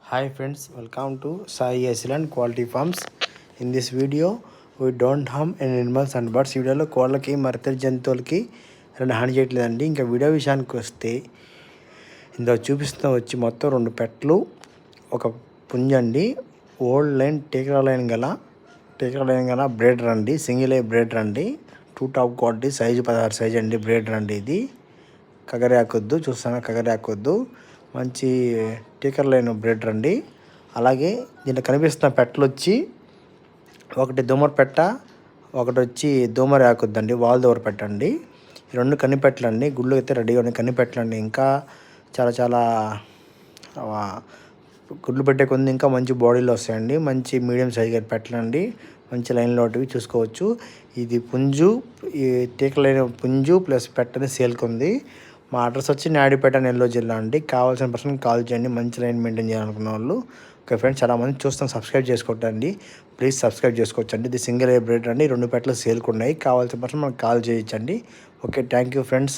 Hi friends, welcome to Sai Excellent Quality Farms. In this video, we don't harm any animals and birds. వీడియోలో కోళ్ళకి మరితర జంతువులకి రెండు హాని చేయట్లేదండి. ఇంకా వీడియో విషయానికి వస్తే ఇందులో చూపిస్తున్న వచ్చి మొత్తం 2 పెట్టలు ఒక పుంజండి. ఓల్డ్ లైన్ టీకరా లైన్ గల బ్రేడర్ అండి. సింగిల్ ఏ బ్రేడర్ అండి. 2 టాప్ క్వాలిటీ సైజు 16 సైజ్ అండి. బ్రేడర్ అండి. ఇది కగర్యాకొద్దు చూస్తాను. కగర్యాకొద్దు మంచి టీకర్ లైన్ బ్రేడర్ అండి. అలాగే దీంట్లో కనిపిస్తున్న పెట్టలు వచ్చి ఒకటి దోమర పెట్ట, ఒకటి వచ్చి దోమర యాకొద్దండి. వాల్ దోమర పెట్టండి. ఈ 2 కనిపెట్టలండి. గుళ్ళు అయితే రెడీగా ఉన్నాయి. కనిపెట్టలండి. ఇంకా చాలా గుడ్లు పెట్టే కొంది ఇంకా మంచి బాడీలో వస్తాయండి. మంచి మీడియం సైజ్ పెట్టలండి. మంచి లైన్లో ఒకటివి చూసుకోవచ్చు. ఇది పుంజు, ఈ టీకర్ లైన్ పుంజు ప్లస్ పెట్టని సేల్కి ఉంది. మా అడ్రస్ వచ్చి నాయుడుపేట, నెల్లూరు జిల్లా అండి. కావాల్సిన పర్సన్ కాల్ చేయండి. మంచి లైన్ మెయింటైన్ చేయాలనుకున్న వాళ్ళు. ఓకే ఫ్రెండ్స్, చాలామంది చూస్తాం. సబ్స్క్రైబ్ చేసుకోవద్దండి. ప్లీజ్ సబ్స్క్రైబ్ చేసుకోవచ్చండి. ఇది సింగిల్ ఏ బ్రేడర్ అండి. 2 పెట్టలు సేల్కి ఉన్నాయి. కావాల్సిన పర్సన్ మనకు కాల్ చేయొచ్చండి. Okay, thank you friends.